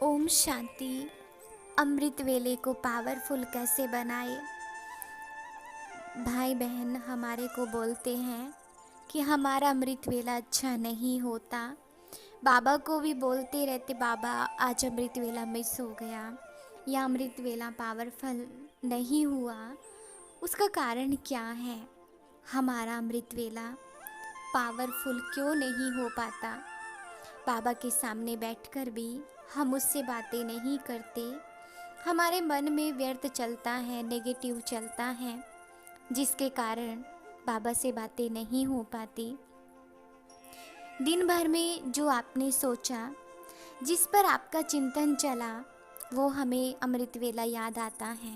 ओम शांति। अमृत वेले को पावरफुल कैसे बनाए। भाई बहन हमारे को बोलते हैं कि हमारा अमृत वेला अच्छा नहीं होता। बाबा को भी बोलते रहते, बाबा आज अमृत वेला मिस हो गया या अमृत वेला पावरफुल नहीं हुआ। उसका कारण क्या है? हमारा अमृत वेला पावरफुल क्यों नहीं हो पाता? बाबा के सामने बैठकर भी हम उससे बातें नहीं करते। हमारे मन में व्यर्थ चलता है, नेगेटिव चलता है, जिसके कारण बाबा से बातें नहीं हो पाती। दिन भर में जो आपने सोचा, जिस पर आपका चिंतन चला, वो हमें अमृत वेला याद आता है।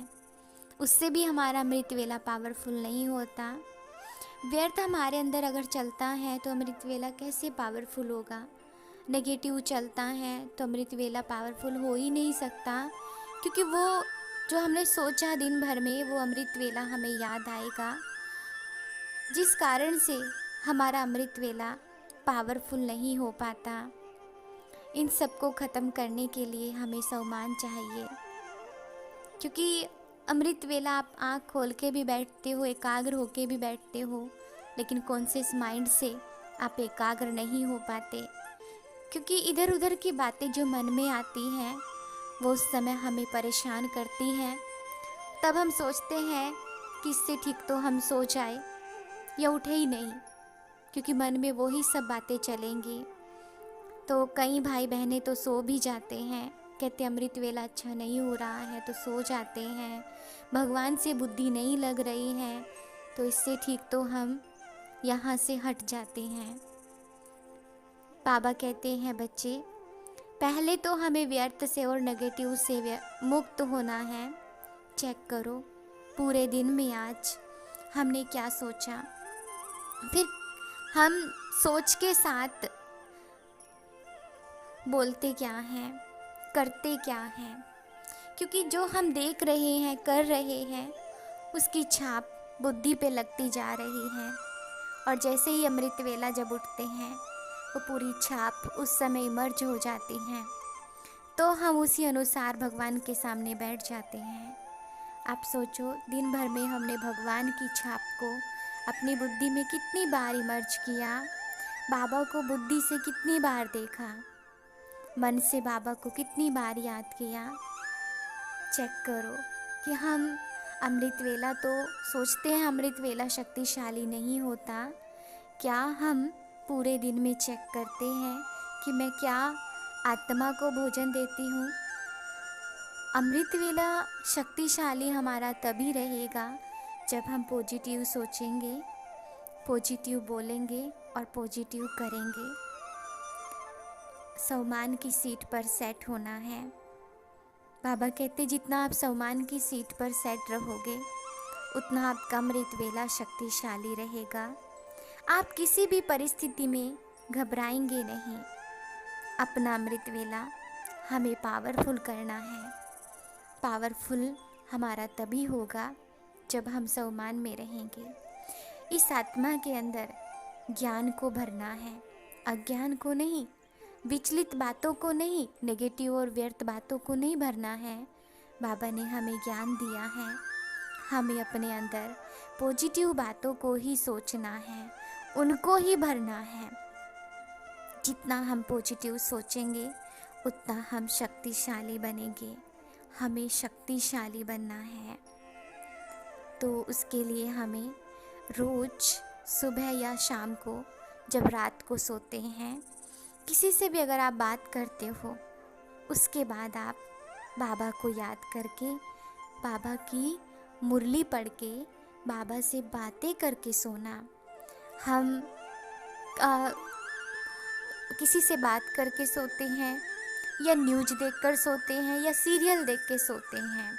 उससे भी हमारा अमृत वेला पावरफुल नहीं होता। व्यर्थ हमारे अंदर अगर चलता है तो अमृत वेला कैसे पावरफुल होगा? नेगेटिव चलता है तो अमृत वेला पावरफुल हो ही नहीं सकता, क्योंकि वो जो हमने सोचा दिन भर में वो अमृत वेला हमें याद आएगा, जिस कारण से हमारा अमृत वेला पावरफुल नहीं हो पाता। इन सबको ख़त्म करने के लिए हमें सम्मान चाहिए, क्योंकि अमृत वेला आप आँख खोल के भी बैठते हो, एकाग्र होके भी बैठते हो, लेकिन कॉन्शियस माइंड से आप एकाग्र नहीं हो पाते, क्योंकि इधर उधर की बातें जो मन में आती हैं वो उस समय हमें परेशान करती हैं। तब हम सोचते हैं कि इससे ठीक तो हम सो जाए या उठे ही नहीं, क्योंकि मन में वो ही सब बातें चलेंगी। तो कई भाई बहनें तो सो भी जाते हैं, कहते अमृत वेला अच्छा नहीं हो रहा है तो सो जाते हैं, भगवान से बुद्धि नहीं लग रही है, तो इससे ठीक तो हम यहाँ से हट जाते हैं। बाबा कहते हैं, बच्चे पहले तो हमें व्यर्थ से और नेगेटिव से मुक्त होना है। चेक करो पूरे दिन में आज हमने क्या सोचा, फिर हम सोच के साथ बोलते क्या हैं, करते क्या हैं, क्योंकि जो हम देख रहे हैं, कर रहे हैं, उसकी छाप बुद्धि पे लगती जा रही है। और जैसे ही अमृत वेला जब उठते हैं, वो पूरी छाप उस समय मर्ज हो जाती हैं, तो हम उसी अनुसार भगवान के सामने बैठ जाते हैं। आप सोचो, दिन भर में हमने भगवान की छाप को अपनी बुद्धि में कितनी बार इमर्ज किया, बाबा को बुद्धि से कितनी बार देखा, मन से बाबा को कितनी बार याद किया। चेक करो कि हम अमृत वेला तो सोचते हैं अमृत वेला शक्तिशाली नहीं होता, क्या हम पूरे दिन में चेक करते हैं कि मैं क्या आत्मा को भोजन देती हूँ? अमृत वेला शक्तिशाली हमारा तभी रहेगा जब हम पॉजिटिव सोचेंगे, पॉजिटिव बोलेंगे और पॉजिटिव करेंगे। सम्मान की सीट पर सेट होना है। बाबा कहते जितना आप सम्मान की सीट पर सेट रहोगे, उतना आपका अमृत वेला शक्तिशाली रहेगा। आप किसी भी परिस्थिति में घबराएंगे नहीं। अपना अमृत वेला हमें पावरफुल करना है। पावरफुल हमारा तभी होगा जब हम सम्मान में रहेंगे। इस आत्मा के अंदर ज्ञान को भरना है, अज्ञान को नहीं, विचलित बातों को नहीं, नेगेटिव और व्यर्थ बातों को नहीं भरना है। बाबा ने हमें ज्ञान दिया है, हमें अपने अंदर पॉजिटिव बातों को ही सोचना है, उनको ही भरना है। जितना हम पॉजिटिव सोचेंगे उतना हम शक्तिशाली बनेंगे। हमें शक्तिशाली बनना है, तो उसके लिए हमें रोज़ सुबह या शाम को जब रात को सोते हैं, किसी से भी अगर आप बात करते हो, उसके बाद आप बाबा को याद करके, बाबा की मुरली पढ़ के, बाबा से बातें करके सोना। हम किसी से बात करके सोते हैं या न्यूज़ देखकर सोते हैं या सीरियल देख के सोते हैं,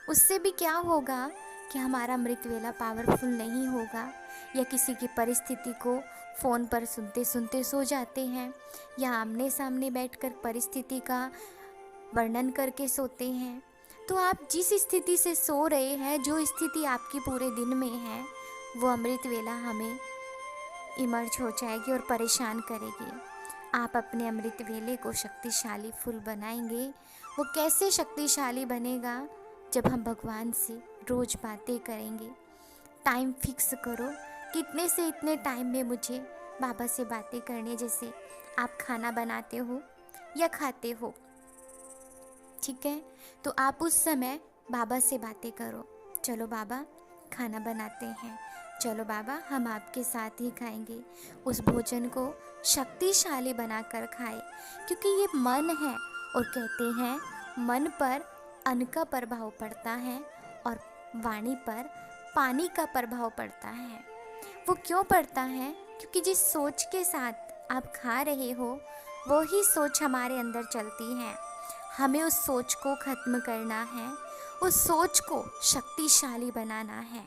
उससे भी क्या होगा कि हमारा अमृत वेला पावरफुल नहीं होगा। या किसी की परिस्थिति को फ़ोन पर सुनते सुनते सो जाते हैं, या आमने सामने बैठकर परिस्थिति का वर्णन करके सोते हैं, तो आप जिस स्थिति से सो रहे हैं, जो स्थिति आपकी पूरे दिन में है, वो अमृत वेला हमें इमर्ज हो जाएगी और परेशान करेगी। आप अपने अमृत वेले को शक्तिशाली फुल बनाएंगे। वो कैसे शक्तिशाली बनेगा? जब हम भगवान से रोज़ बातें करेंगे। टाइम फिक्स करो, कितने से इतने टाइम में मुझे बाबा से बातें करनी है। जैसे आप खाना बनाते हो या खाते हो, ठीक है, तो आप उस समय बाबा से बातें करो। चलो बाबा खाना बनाते हैं, चलो बाबा हम आपके साथ ही खाएंगे। उस भोजन को शक्तिशाली बनाकर खाए, क्योंकि ये मन है। और कहते हैं मन पर अन्न का प्रभाव पड़ता है और वाणी पर पानी का प्रभाव पड़ता है। वो क्यों पड़ता है? क्योंकि जिस सोच के साथ आप खा रहे हो वो ही सोच हमारे अंदर चलती है। हमें उस सोच को ख़त्म करना है, उस सोच को शक्तिशाली बनाना है।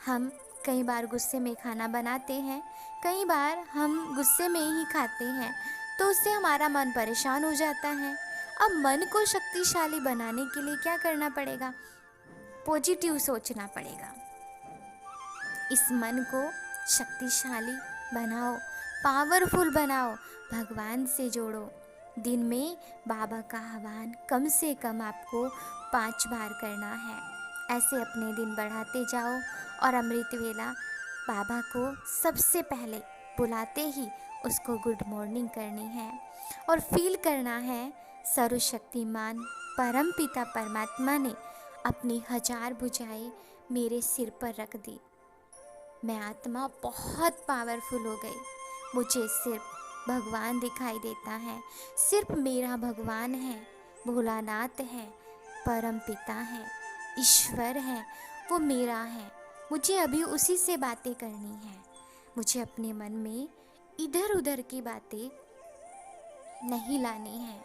हम कई बार गुस्से में खाना बनाते हैं, कई बार हम गुस्से में ही खाते हैं, तो उससे हमारा मन परेशान हो जाता है। अब मन को शक्तिशाली बनाने के लिए क्या करना पड़ेगा? पॉजिटिव सोचना पड़ेगा। इस मन को शक्तिशाली बनाओ, पावरफुल बनाओ, भगवान से जोड़ो। दिन में बाबा का आह्वान कम से कम आपको 5 बार करना है। ऐसे अपने दिन बढ़ाते जाओ और अमृत वेला बाबा को सबसे पहले बुलाते ही उसको गुड मॉर्निंग करनी है और फील करना है सर्वशक्तिमान परम पिता परमात्मा ने अपनी 1000 भुजाएं मेरे सिर पर रख दी। मैं आत्मा बहुत पावरफुल हो गई। मुझे सिर्फ भगवान दिखाई देता है, सिर्फ मेरा भगवान है, भोलानाथ है, परम पिता है, ईश्वर है, वो मेरा है। मुझे अभी उसी से बातें करनी है। मुझे अपने मन में इधर उधर की बातें नहीं लानी है।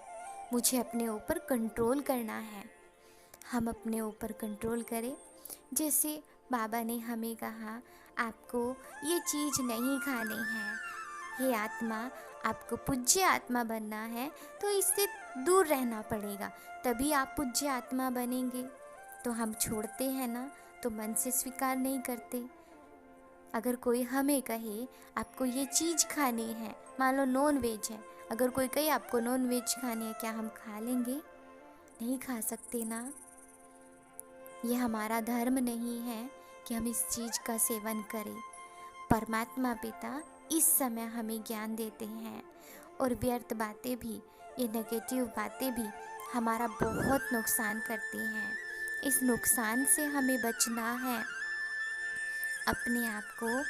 मुझे अपने ऊपर कंट्रोल करना है। हम अपने ऊपर कंट्रोल करें। जैसे बाबा ने हमें कहा आपको ये चीज़ नहीं खानी है। हे आत्मा, आपको पूज्य आत्मा बनना है तो इससे दूर रहना पड़ेगा, तभी आप पूज्य आत्मा बनेंगे। तो हम छोड़ते हैं ना, तो मन से स्वीकार नहीं करते। अगर कोई हमें कहे आपको ये चीज़ खानी है, मान लो नॉन वेज है, अगर कोई कहे आपको नॉन वेज खानी है, क्या हम खा लेंगे? नहीं खा सकते ना। ये हमारा धर्म नहीं है कि हम इस चीज़ का सेवन करें। परमात्मा पिता इस समय हमें ज्ञान देते हैं और व्यर्थ बातें भी, ये नेगेटिव बातें भी हमारा बहुत नुकसान करती हैं। इस नुकसान से हमें बचना है, अपने आप को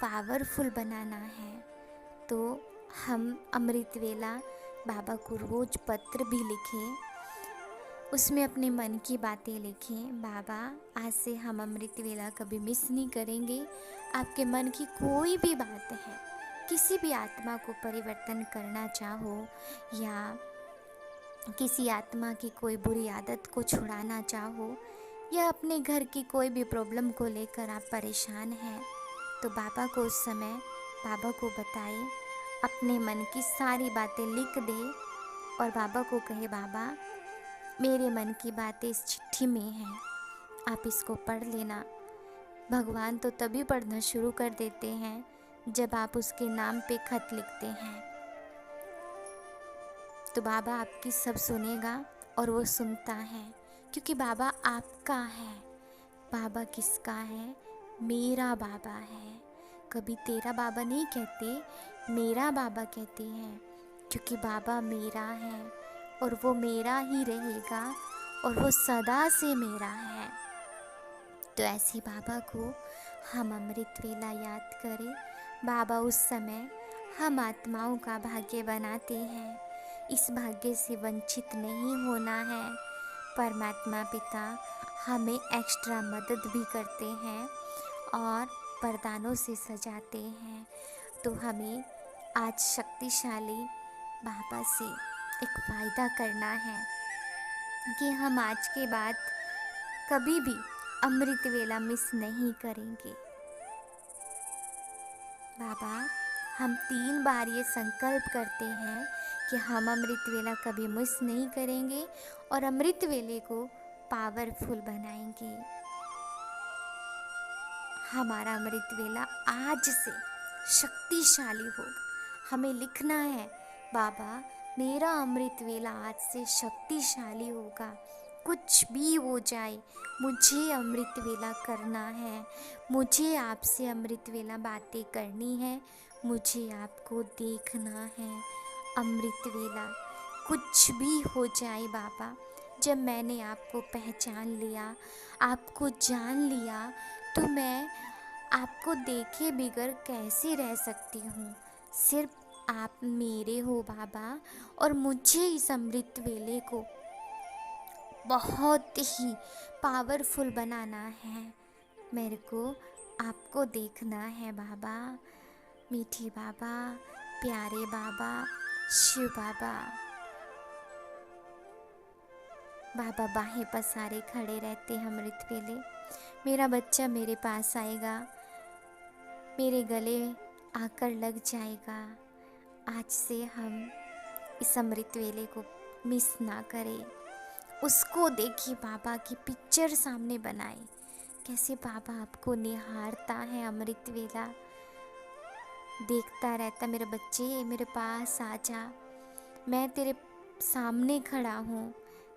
पावरफुल बनाना है। तो हम अमृत वेला बाबा को रोज़ पत्र भी लिखें, उसमें अपने मन की बातें लिखें। बाबा आज से हम अमृत वेला कभी मिस नहीं करेंगे। आपके मन की कोई भी बात है, किसी भी आत्मा को परिवर्तन करना चाहो या किसी आत्मा की कोई बुरी आदत को छुड़ाना चाहो या अपने घर की कोई भी प्रॉब्लम को लेकर आप परेशान हैं, तो बाबा को उस समय बाबा को बताए, अपने मन की सारी बातें लिख दे और बाबा को कहे बाबा मेरे मन की बातें इस चिट्ठी में हैं, आप इसको पढ़ लेना। भगवान तो तभी पढ़ना शुरू कर देते हैं जब आप उसके नाम पे खत लिखते हैं। तो बाबा आपकी सब सुनेगा और वो सुनता है, क्योंकि बाबा आपका है। बाबा किसका है? मेरा बाबा है। कभी तेरा बाबा नहीं कहते, मेरा बाबा कहते हैं, क्योंकि बाबा मेरा है और वो मेरा ही रहेगा और वो सदा से मेरा है। तो ऐसे बाबा को हम अमृत वेला याद करें। बाबा उस समय हम आत्माओं का भाग्य बनाते हैं, इस भाग्य से वंचित नहीं होना है। परमात्मा पिता हमें एक्स्ट्रा मदद भी करते हैं और वरदानों से सजाते हैं। तो हमें आज शक्तिशाली बाबा से एक वायदा करना है कि हम आज के बाद कभी भी अमृत वेला मिस नहीं करेंगे। बाबा हम 3 बार ये संकल्प करते हैं कि हम अमृत वेला कभी मिस नहीं करेंगे और अमृत वेले को पावरफुल बनाएंगे। हमारा अमृत वेला आज से शक्तिशाली होगा। हमें लिखना है बाबा, मेरा अमृत वेला आज से शक्तिशाली होगा। कुछ भी हो जाए, मुझे अमृत वेला करना है। मुझे आपसे अमृत वेला बातें करनी है। मुझे आपको देखना है। अमृत वेला कुछ भी हो जाए बाबा, जब मैंने आपको पहचान लिया, आपको जान लिया, तो मैं आपको देखे बिगर कैसे रह सकती हूँ। सिर्फ आप मेरे हो बाबा, और मुझे इस अमृत वेले को बहुत ही पावरफुल बनाना है। मेरे को आपको देखना है बाबा। मीठी बाबा, प्यारे बाबा, शिव बाबा। बाबा बाहें पसारे खड़े रहते हैं अमृत वेले। मेरा बच्चा मेरे पास आएगा, मेरे गले आकर लग जाएगा। आज से हम इस अमृत वेले को मिस ना करें। उसको देखिए, बाबा की पिक्चर सामने बनाए, कैसे बाबा आपको निहारता है अमृत वेला। देखता रहता, मेरे बच्चे मेरे पास आ जा, मैं तेरे सामने खड़ा हूँ,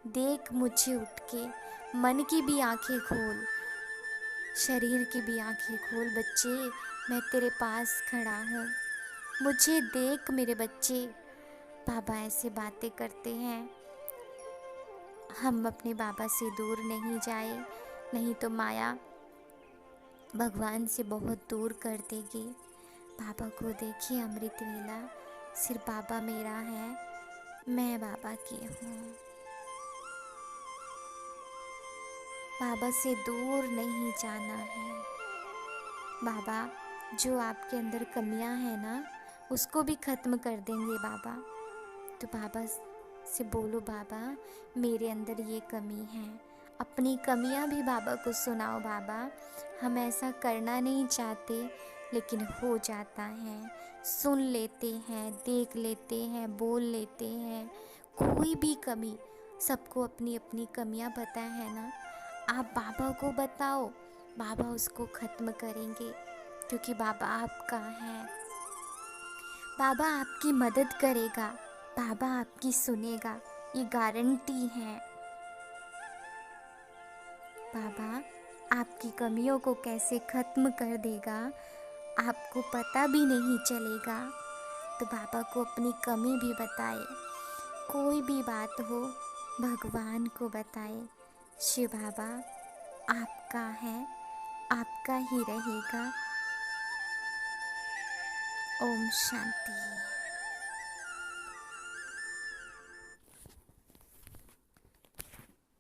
देख मुझे उठ के। मन की भी आंखें खोल, शरीर की भी आंखें खोल बच्चे, मैं तेरे पास खड़ा हूँ, मुझे देख मेरे बच्चे। बाबा ऐसे बातें करते हैं। हम अपने बाबा से दूर नहीं जाए, नहीं तो माया भगवान से बहुत दूर कर देगी। बाबा को देखिए अमृत वेला, सिर्फ बाबा मेरा है, मैं बाबा की हूँ। बाबा से दूर नहीं जाना है। बाबा, जो आपके अंदर कमियां हैं ना, उसको भी ख़त्म कर देंगे बाबा। तो बाबा से बोलो, बाबा मेरे अंदर ये कमी है। अपनी कमियां भी बाबा को सुनाओ बाबा। हम ऐसा करना नहीं चाहते, लेकिन हो जाता है। सुन लेते हैं, देख लेते हैं, बोल लेते हैं। कोई भी कमी, सबको अपनी अपनी कमियां पता है ना। आप बाबा को बताओ, बाबा उसको ख़त्म करेंगे, क्योंकि बाबा आपका है। बाबा आपकी मदद करेगा, बाबा आपकी सुनेगा, ये गारंटी है। बाबा आपकी कमियों को कैसे ख़त्म कर देगा, आपको पता भी नहीं चलेगा। तो बाबा को अपनी कमी भी बताए, कोई भी बात हो भगवान को बताए। शिव बाबा आपका है, आपका ही रहेगा। ओम शांति।